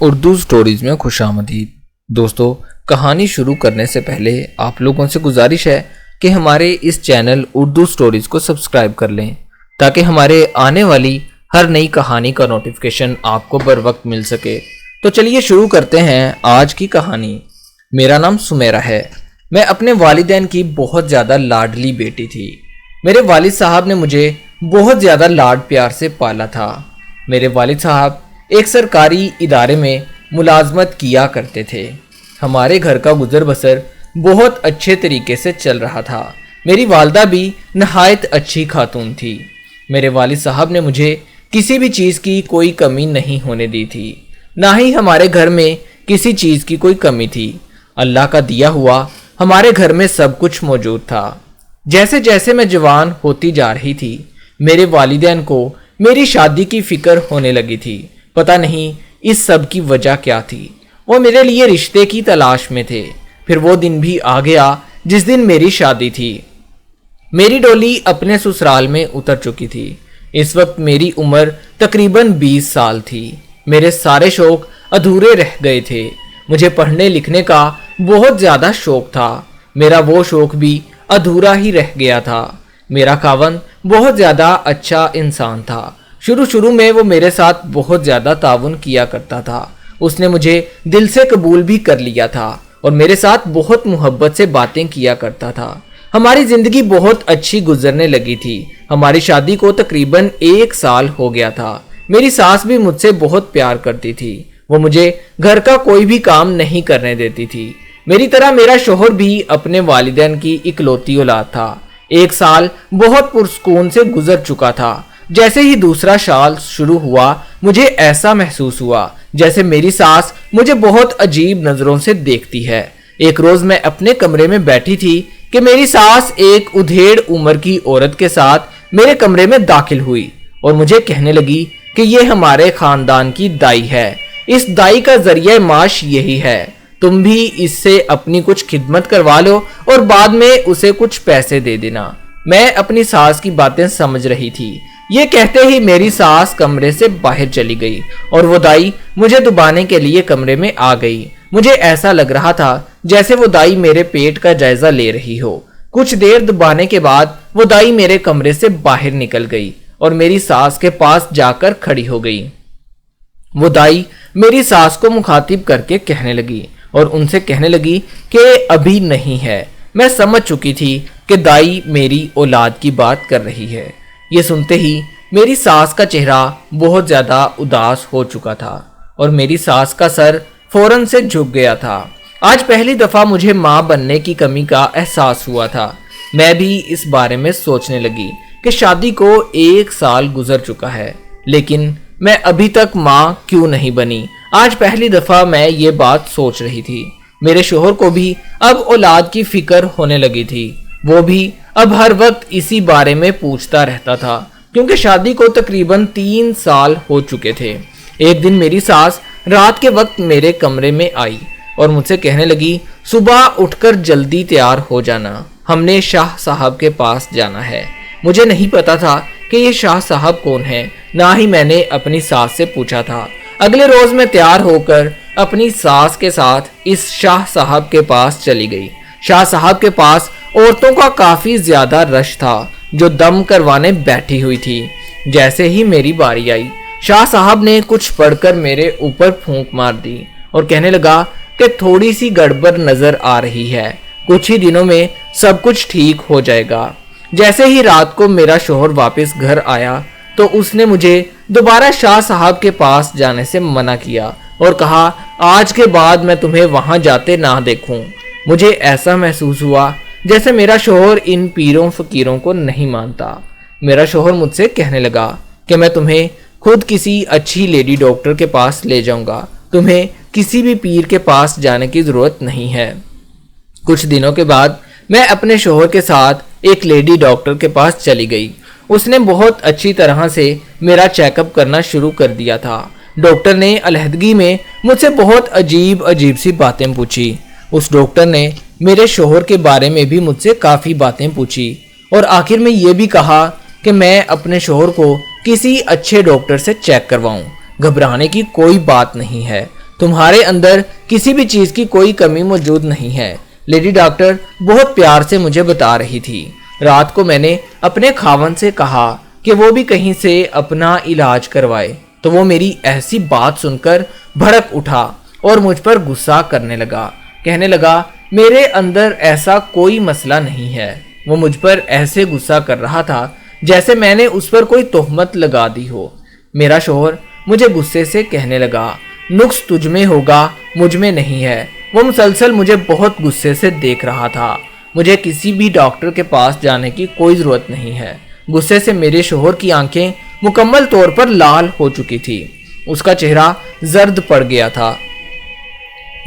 Urdu stories میں خوش آمدید۔ دوستو، کہانی شروع کرنے سے پہلے آپ لوگوں سے گزارش ہے کہ ہمارے اس چینل اردو سٹوریز کو سبسکرائب کر لیں تاکہ ہمارے آنے والی ہر نئی کہانی کا نوٹیفیکیشن آپ کو بر وقت مل سکے۔ تو چلیے شروع کرتے ہیں آج کی کہانی۔ میرا نام سمیرہ ہے۔ میں اپنے والدین کی بہت زیادہ لاڈلی بیٹی تھی۔ میرے والد صاحب نے مجھے بہت زیادہ لاڈ پیار سے پالا تھا۔ میرے والد صاحب ایک سرکاری ادارے میں ملازمت کیا کرتے تھے۔ ہمارے گھر کا گزر بسر بہت اچھے طریقے سے چل رہا تھا۔ میری والدہ بھی نہایت اچھی خاتون تھی۔ میرے والد صاحب نے مجھے کسی بھی چیز کی کوئی کمی نہیں ہونے دی تھی، نہ ہی ہمارے گھر میں کسی چیز کی کوئی کمی تھی۔ اللہ کا دیا ہوا ہمارے گھر میں سب کچھ موجود تھا۔ جیسے جیسے میں جوان ہوتی جا رہی تھی، میرے والدین کو میری شادی کی فکر ہونے لگی تھی۔ پتہ نہیں اس سب کی وجہ کیا تھی۔ وہ میرے لیے رشتے کی تلاش میں تھے۔ پھر وہ دن بھی آ گیا جس دن میری شادی تھی۔ میری ڈولی اپنے سسرال میں اتر چکی تھی۔ اس وقت میری عمر تقریباً 20 سال تھی۔ میرے سارے شوق ادھورے رہ گئے تھے۔ مجھے پڑھنے لکھنے کا بہت زیادہ شوق تھا۔ میرا وہ شوق بھی ادھورا ہی رہ گیا تھا۔ میرا خاوند بہت زیادہ اچھا انسان تھا۔ شروع میں وہ میرے ساتھ بہت زیادہ تعاون کیا کرتا تھا۔ اس نے مجھے دل سے قبول بھی کر لیا تھا اور میرے ساتھ بہت محبت سے باتیں کیا کرتا تھا۔ ہماری زندگی بہت اچھی گزرنے لگی تھی۔ ہماری شادی کو تقریباً 1 سال ہو گیا تھا۔ میری ساس بھی مجھ سے بہت پیار کرتی تھی۔ وہ مجھے گھر کا کوئی بھی کام نہیں کرنے دیتی تھی۔ میری طرح میرا شوہر بھی اپنے والدین کی اکلوتی اولاد تھا۔ 1 سال بہت پرسکون سے گزر چکا تھا۔ جیسے ہی دوسرا سال شروع ہوا، مجھے ایسا محسوس ہوا جیسے میری ساس مجھے بہت عجیب نظروں سے دیکھتی ہے۔ ایک روز میں اپنے کمرے میں بیٹھی تھی کہ میری ساس ایک ادھیڑ عمر کی عورت کے ساتھ میرے کمرے میں داخل ہوئی اور مجھے کہنے لگی کہ یہ ہمارے خاندان کی دائی ہے۔ اس دائی کا ذریعہ معاش یہی ہے۔ تم بھی اس سے اپنی کچھ خدمت کروا لو اور بعد میں اسے کچھ پیسے دے دینا۔ میں اپنی ساس کی باتیں سمجھ رہی تھی۔ یہ کہتے ہی میری ساس کمرے سے باہر چلی گئی اور وہ دائی مجھے دبانے کے لیے کمرے میں آ گئی۔ مجھے ایسا لگ رہا تھا جیسے وہ دائی میرے پیٹ کا جائزہ لے رہی ہو۔ کچھ دیر دبانے کے بعد وہ دائی میرے کمرے سے باہر نکل گئی اور میری ساس کے پاس جا کر کھڑی ہو گئی۔ وہ دائی میری ساس کو مخاطب کر کے کہنے لگی اور ان سے کہنے لگی کہ ابھی نہیں ہے۔ میں سمجھ چکی تھی کہ دائی میری اولاد کی بات کر رہی ہے۔ یہ سنتے ہی میری ساس کا چہرہ بہت زیادہ اداس ہو چکا تھا اور میری ساس کا سر فوراً سے جھک گیا تھا۔ آج پہلی دفعہ مجھے ماں بننے کی کمی کا احساس ہوا تھا۔ میں بھی اس بارے میں سوچنے لگی کہ شادی کو 1 سال گزر چکا ہے، لیکن میں ابھی تک ماں کیوں نہیں بنی۔ آج پہلی دفعہ میں یہ بات سوچ رہی تھی۔ میرے شوہر کو بھی اب اولاد کی فکر ہونے لگی تھی۔ وہ بھی اب ہر وقت اسی بارے میں پوچھتا رہتا تھا کیونکہ شادی کو تقریباً 3 سال ہو چکے تھے۔ ایک دن میری ساس رات کے وقت میرے کمرے میں آئی اور مجھ سے کہنے لگی، صبح اٹھ کر جلدی تیار ہو جانا، ہم نے شاہ صاحب کے پاس جانا ہے۔ مجھے نہیں پتا تھا کہ یہ شاہ صاحب کون ہے، نہ ہی میں نے اپنی ساس سے پوچھا تھا۔ اگلے روز میں تیار ہو کر اپنی ساس کے ساتھ اس شاہ صاحب کے پاس چلی گئی۔ شاہ صاحب کے پاس عورتوں کا کافی زیادہ رش تھا جو دم کروانے بیٹھی ہوئی تھی۔ جیسے ہی میری باری آئی، شاہ صاحب نے کچھ پڑھ کر میرے اوپر پھونک مار دی اور کہنے لگا کہ تھوڑی سی گڑبڑ نظر آ رہی ہے، کچھ ہی دنوں میں سب کچھ ٹھیک ہو جائے گا۔ جیسے ہی رات کو میرا شوہر واپس گھر آیا تو اس نے مجھے دوبارہ شاہ صاحب کے پاس جانے سے منع کیا اور کہا، آج کے بعد میں تمہیں وہاں جاتے نہ دیکھوں۔ مجھے ایسا محسوس ہوا جیسے میرا شوہر ان پیروں فقیروں کو نہیں مانتا۔ میرا شوہر مجھ سے کہنے لگا کہ میں تمہیں خود کسی اچھی لیڈی ڈاکٹر کے پاس لے جاؤں گا، تمہیں کسی بھی پیر کے پاس جانے کی ضرورت نہیں ہے۔ کچھ دنوں کے بعد میں اپنے شوہر کے ساتھ ایک لیڈی ڈاکٹر کے پاس چلی گئی۔ اس نے بہت اچھی طرح سے میرا چیک اپ کرنا شروع کر دیا تھا۔ ڈاکٹر نے علیحدگی میں مجھ سے بہت عجیب سی باتیں پوچھی۔ اس ڈاکٹر نے میرے شوہر کے بارے میں بھی مجھ سے کافی باتیں پوچھی اور آخر میں یہ بھی کہا کہ میں اپنے شوہر کو کسی اچھے ڈاکٹر سے چیک کرواؤں۔ گھبرانے کی کوئی بات نہیں ہے، تمہارے اندر کسی بھی چیز کی کوئی کمی موجود نہیں ہے، لیڈی ڈاکٹر بہت پیار سے مجھے بتا رہی تھی۔ رات کو میں نے اپنے خاوند سے کہا کہ وہ بھی کہیں سے اپنا علاج کروائے، تو وہ میری ایسی بات سن کر بھڑک اٹھا اور مجھ پر غصہ کرنے لگا، کہنے لگا میرے اندر ایسا کوئی مسئلہ نہیں ہے۔ وہ مجھ پر ایسے غصہ کر رہا تھا جیسے میں نے اس پر کوئی تہمت لگا دی ہو۔ میرا شوہر مجھے غصے سے کہنے لگا نقص تجھ میں ہوگا، مجھ میں نہیں ہے۔ وہ مسلسل مجھے بہت غصے سے دیکھ رہا تھا۔ مجھے کسی بھی ڈاکٹر کے پاس جانے کی کوئی ضرورت نہیں ہے۔ غصے سے میرے شوہر کی آنکھیں مکمل طور پر لال ہو چکی تھی، اس کا چہرہ زرد پڑ گیا تھا۔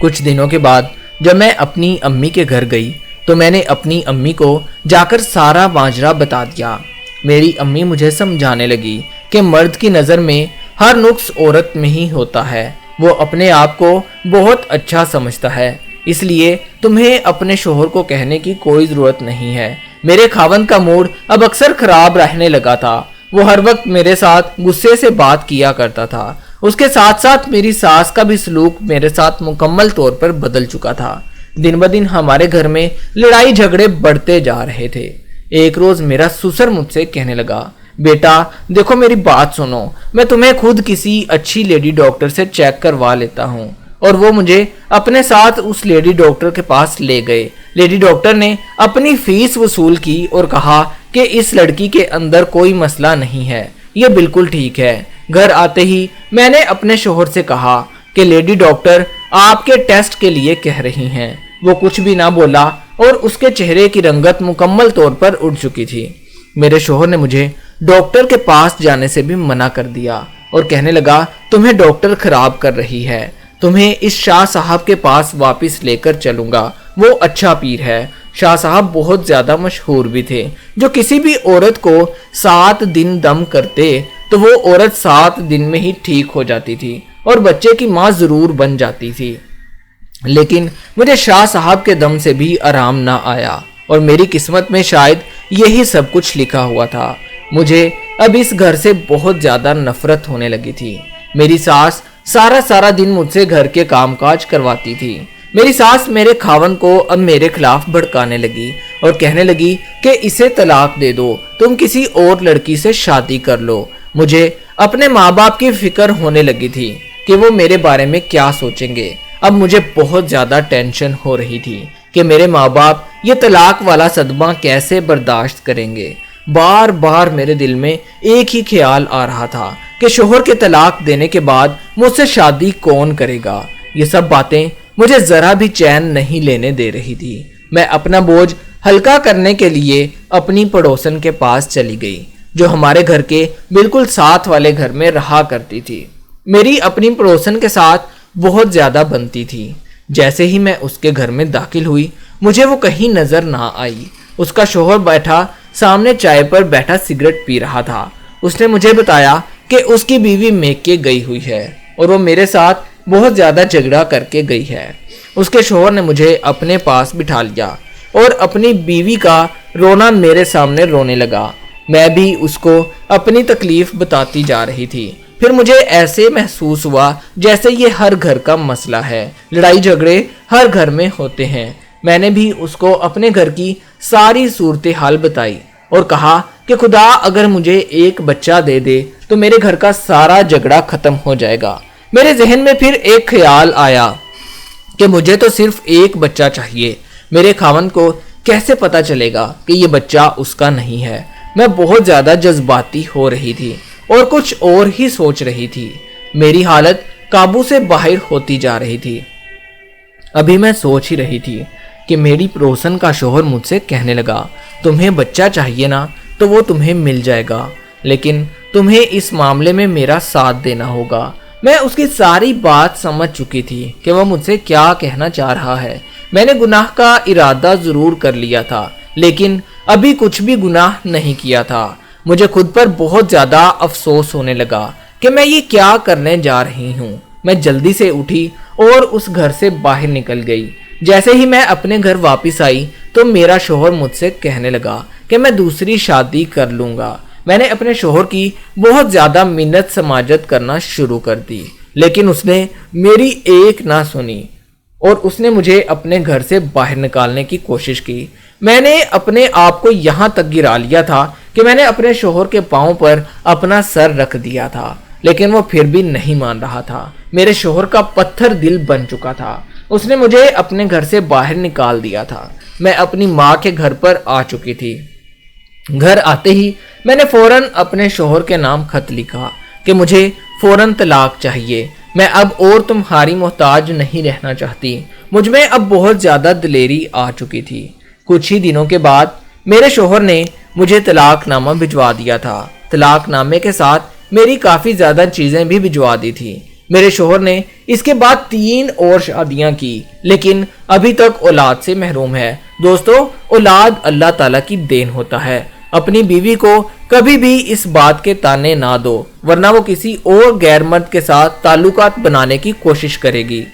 کچھ دنوں کے بعد جب میں اپنی امی کے گھر گئی تو میں نے اپنی امی کو جا کر سارا ماجرا بتا دیا۔ میری امی مجھے سمجھانے لگی کہ مرد کی نظر میں ہر نقص عورت میں ہی ہوتا ہے، وہ اپنے آپ کو بہت اچھا سمجھتا ہے، اس لیے تمہیں اپنے شوہر کو کہنے کی کوئی ضرورت نہیں ہے۔ میرے خاوند کا موڈ اب اکثر خراب رہنے لگا تھا، وہ ہر وقت میرے ساتھ غصے سے بات کیا کرتا تھا۔ اس کے ساتھ ساتھ میری ساس کا بھی سلوک میرے ساتھ مکمل طور پر بدل چکا تھا۔ دن بدن ہمارے گھر میں لڑائی جھگڑے بڑھتے جا رہے تھے۔ ایک روز میرا سسر مجھ سے کہنے لگا بیٹا دیکھو میری بات سنو، میں تمہیں خود کسی اچھی لیڈی ڈاکٹر سے چیک کروا لیتا ہوں۔ اور وہ مجھے اپنے ساتھ اس لیڈی ڈاکٹر کے پاس لے گئے۔ لیڈی ڈاکٹر نے اپنی فیس وصول کی اور کہا کہ اس لڑکی کے اندر کوئی مسئلہ نہیں ہے، یہ بالکل ٹھیک ہے۔ گھر آتے ہی میں نے اپنے شوہر سے کہا کہ لیڈی ڈاکٹر آپ کے ٹیسٹ کے لیے کہہ رہی ہیں۔ وہ کچھ بھی نہ بولا اور اس کے چہرے کی رنگت مکمل طور پر اڑ چکی تھی۔ میرے شوہر نے مجھے ڈاکٹر کے پاس جانے سے بھی منع کر دیا اور کہنے لگا تمہیں ڈاکٹر خراب کر رہی ہے، تمہیں اس شاہ صاحب کے پاس واپس لے کر چلوں گا، وہ اچھا پیر ہے۔ شاہ صاحب بہت زیادہ مشہور بھی تھے، جو کسی بھی عورت کو 7 دن دم کرتے تو وہ عورت 7 دن میں ہی ٹھیک ہو جاتی تھی اور بچے کی ماں ضرور بن جاتی تھی۔ لیکن مجھے شاہ صاحب کے دم سے بھی آرام نہ آیا اور میری قسمت میں شاید یہی سب کچھ لکھا ہوا تھا۔ مجھے اب اس گھر سے بہت زیادہ نفرت ہونے لگی تھی۔ میری ساس سارا دن مجھ سے گھر کے کام کاج کرواتی تھی۔ میری ساس میرے خاوند کو اب میرے خلاف بھڑکانے لگی اور کہنے لگی کہ اسے طلاق دے دو، تم کسی اور لڑکی سے شادی کر لو۔ مجھے اپنے ماں باپ کی فکر ہونے لگی تھی کہ وہ میرے بارے میں کیا سوچیں گے۔ اب مجھے بہت زیادہ ٹینشن ہو رہی تھی کہ میرے ماں باپ یہ طلاق والا صدمہ کیسے برداشت کریں گے۔ بار بار میرے دل میں ایک ہی خیال آ رہا تھا کہ شوہر کے طلاق دینے کے بعد مجھ سے شادی کون کرے گا۔ یہ سب باتیں مجھے ذرا بھی چین نہیں لینے دے رہی تھی۔ میں اپنا بوجھ ہلکا کرنے کے لیے اپنی پڑوسن کے پاس چلی گئی، جو ہمارے گھر کے بالکل ساتھ والے گھر میں رہا کرتی تھی۔ میری اپنی پڑوسن کے ساتھ بہت زیادہ بنتی تھی۔ جیسے ہی میں اس کے گھر میں داخل ہوئی مجھے وہ کہیں نظر نہ آئی۔ اس کا شوہر بیٹھا سامنے چائے پر بیٹھا سگریٹ پی رہا تھا۔ اس نے مجھے بتایا کہ اس کی بیوی میکے گئی ہوئی ہے اور وہ میرے ساتھ بہت زیادہ جھگڑا کر کے گئی ہے۔ اس کے شوہر نے مجھے اپنے پاس بٹھا لیا اور اپنی بیوی کا رونا میرے سامنے رونے لگا۔ میں بھی اس کو اپنی تکلیف بتاتی جا رہی تھی۔ پھر مجھے ایسے محسوس ہوا جیسے یہ ہر گھر کا مسئلہ ہے، لڑائی جھگڑے ہر گھر میں ہوتے ہیں۔ میں نے بھی اس کو اپنے گھر کی ساری صورتحال بتائی اور کہا کہ خدا اگر مجھے ایک بچہ دے دے تو میرے گھر کا سارا جھگڑا ختم ہو جائے گا۔ میرے ذہن میں پھر ایک خیال آیا کہ مجھے تو صرف ایک بچہ چاہیے، میرے خاوند کو کیسے پتا چلے گا کہ یہ بچہ اس کا نہیں ہے۔ میں بہت زیادہ جذباتی ہو رہی تھی اور کچھ اور ہی سوچ رہی تھی۔ میری حالت قابو سے باہر ہوتی جا رہی تھی۔ ابھی میں سوچ ہی رہی تھی کہ میری پڑوسن کا شوہر مجھ سے کہنے لگا تمہیں بچہ چاہیے نا تو وہ تمہیں مل جائے گا، لیکن تمہیں اس معاملے میں میرا ساتھ دینا ہوگا۔ میں اس کی ساری بات سمجھ چکی تھی کہ وہ مجھ سے کیا کہنا چاہ رہا ہے۔ میں نے گناہ کا ارادہ ضرور کر لیا تھا، لیکن ابھی کچھ بھی گناہ نہیں کیا تھا۔ مجھے خود پر بہت زیادہ افسوس ہونے لگا کہ میں یہ کیا کرنے جا رہی ہوں۔ میں جلدی سے اٹھی اور اس گھر سے باہر نکل گئی۔ جیسے ہی میں اپنے گھر واپس آئی تو میرا شوہر مجھ سے کہنے لگا کہ میں دوسری شادی کر لوں گا۔ میں نے اپنے شوہر کی بہت زیادہ منت سماجت کرنا شروع کر دی۔ لیکن اس نے میری ایک نہ سنی اور اس نے مجھے اپنے گھر سے باہر نکالنے کی کوشش کی۔ میں نے اپنے آپ کو یہاں تک گرا لیا تھا کہ میں نے اپنے شوہر کے پاؤں پر اپنا سر رکھ دیا تھا، لیکن وہ پھر بھی نہیں مان رہا تھا۔ میرے شوہر کا پتھر دل بن چکا تھا۔ اس نے مجھے اپنے گھر سے باہر نکال دیا تھا۔ میں اپنی ماں کے گھر پر آ چکی تھی۔ گھر آتے ہی میں نے فوراً اپنے شوہر کے نام خط لکھا کہ مجھے فوراً طلاق چاہیے، میں اب اور تمہاری محتاج نہیں رہنا چاہتی۔ مجھ میں اب بہت زیادہ دلیری آ چکی تھی۔ کچھ ہی دنوں کے بعد میرے شوہر نے مجھے طلاق نامہ بھجوا دیا تھا۔ طلاق نامے کے ساتھ میری کافی زیادہ چیزیں بھی بھجوا دی تھی۔ میرے شوہر نے اس کے بعد 3 اور شادیاں کی، لیکن ابھی تک اولاد سے محروم ہے۔ دوستو، اولاد اللہ تعالیٰ کی دین ہوتا ہے۔ اپنی بیوی کو کبھی بھی اس بات کے تانے نہ دو، ورنہ وہ کسی اور غیر مرد کے ساتھ تعلقات بنانے کی کوشش کرے گی۔